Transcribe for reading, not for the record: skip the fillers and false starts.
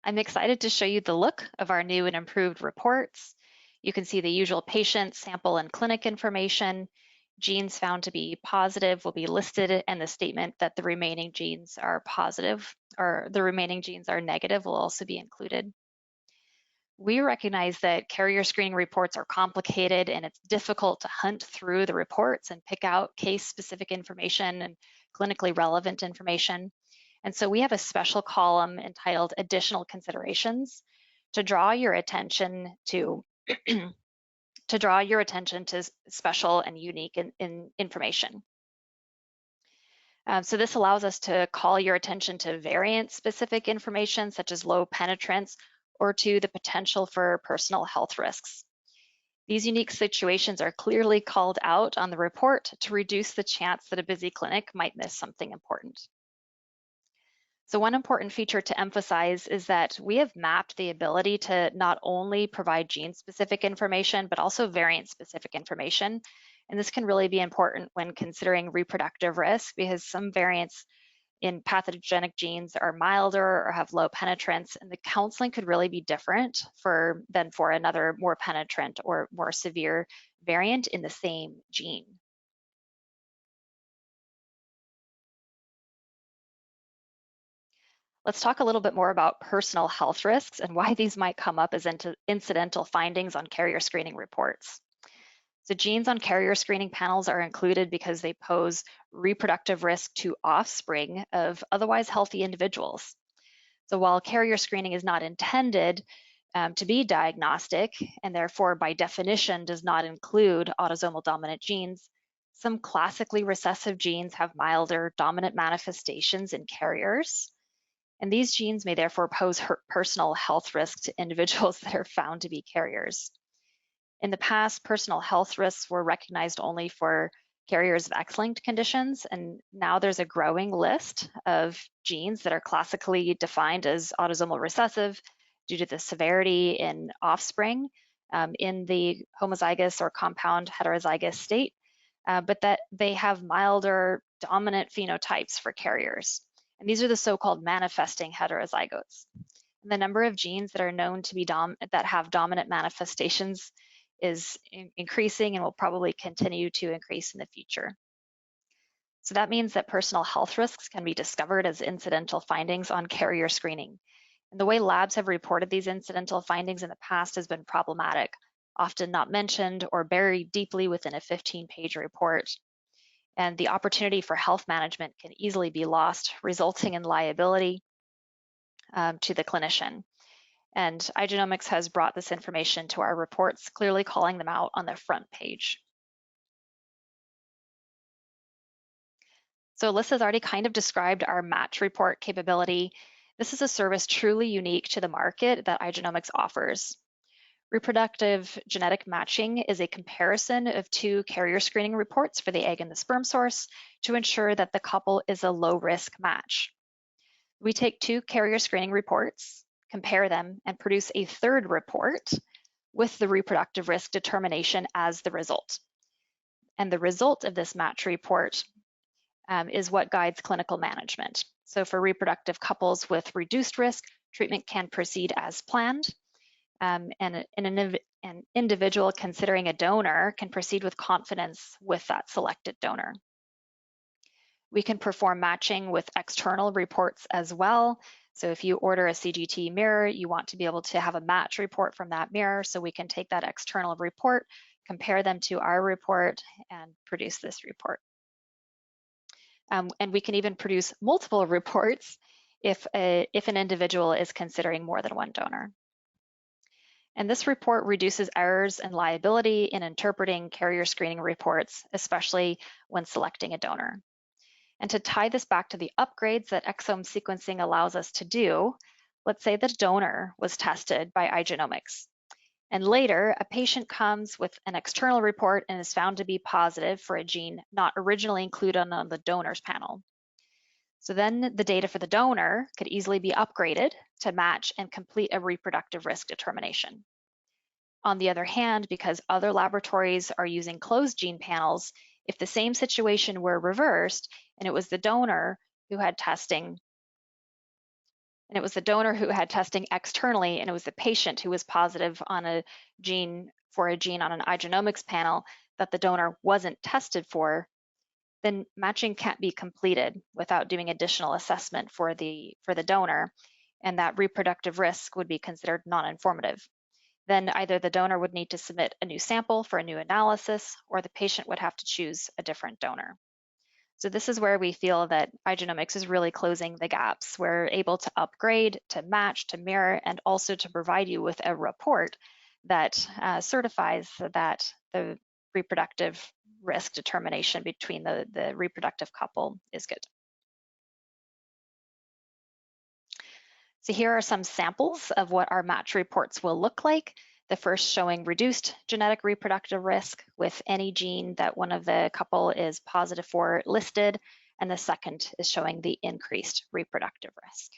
I'm excited to show you the look of our new and improved reports. You can see the usual patient, sample, and clinic information. Genes found to be positive will be listed, and the statement that the remaining genes are positive or the remaining genes are negative will also be included. We recognize that carrier screening reports are complicated and it's difficult to hunt through the reports and pick out case-specific information and clinically relevant information. And so we have a special column entitled Additional Considerations to draw your attention to special and unique information. So this allows us to call your attention to variant-specific information such as low penetrance or to the potential for personal health risks. These unique situations are clearly called out on the report to reduce the chance that a busy clinic might miss something important. So one important feature to emphasize is that we have mapped the ability to not only provide gene-specific information, but also variant-specific information. And this can really be important when considering reproductive risk because some variants in pathogenic genes are milder or have low penetrance, and the counseling could really be different than for another more penetrant or more severe variant in the same gene. Let's talk a little bit more about personal health risks and why these might come up as incidental findings on carrier screening reports. So genes on carrier screening panels are included because they pose reproductive risk to offspring of otherwise healthy individuals. So while carrier screening is not intended to be diagnostic, and therefore by definition does not include autosomal dominant genes, some classically recessive genes have milder dominant manifestations in carriers. And these genes may therefore pose personal health risks to individuals that are found to be carriers. In the past, personal health risks were recognized only for carriers of X-linked conditions, and now there's a growing list of genes that are classically defined as autosomal recessive due to the severity in offspring in the homozygous or compound heterozygous state, but that they have milder dominant phenotypes for carriers. And these are the so-called manifesting heterozygotes. And the number of genes that are known to be that have dominant manifestations is increasing and will probably continue to increase in the future. So that means that personal health risks can be discovered as incidental findings on carrier screening. And the way labs have reported these incidental findings in the past has been problematic, often not mentioned or buried deeply within a 15-page report. And the opportunity for health management can easily be lost, resulting in liability to the clinician. And Igenomix has brought this information to our reports, clearly calling them out on the front page. So Alyssa's already kind of described our match report capability. This is a service truly unique to the market that Igenomix offers. Reproductive genetic matching is a comparison of two carrier screening reports for the egg and the sperm source to ensure that the couple is a low-risk match. We take two carrier screening reports, compare them, and produce a third report with the reproductive risk determination as the result. And the result of this match report is what guides clinical management. So for reproductive couples with reduced risk, treatment can proceed as planned. And an individual considering a donor can proceed with confidence with that selected donor. We can perform matching with external reports as well. So if you order a CGT mirror, you want to be able to have a match report from that mirror. So we can take that external report, compare them to our report, and produce this report. And we can even produce multiple reports if an individual is considering more than one donor. And this report reduces errors and liability in interpreting carrier screening reports, especially when selecting a donor. And to tie this back to the upgrades that exome sequencing allows us to do, let's say the donor was tested by Igenomix. And later, a patient comes with an external report and is found to be positive for a gene not originally included on the donor's panel. So then the data for the donor could easily be upgraded to match and complete a reproductive risk determination. On the other hand, because other laboratories are using closed gene panels, if the same situation were reversed and it was the donor who had testing and it was the donor who had testing externally, and it was the patient who was positive on a gene on an Igenomix panel that the donor wasn't tested for, then matching can't be completed without doing additional assessment for the donor, and that reproductive risk would be considered non-informative. Then either the donor would need to submit a new sample for a new analysis, or the patient would have to choose a different donor. So this is where we feel that Igenomix is really closing the gaps. We're able to upgrade, to match, to mirror, and also to provide you with a report that certifies that the reproductive risk determination between the reproductive couple is good. So here are some samples of what our match reports will look like. The first showing reduced genetic reproductive risk with any gene that one of the couple is positive for listed, and the second is showing the increased reproductive risk.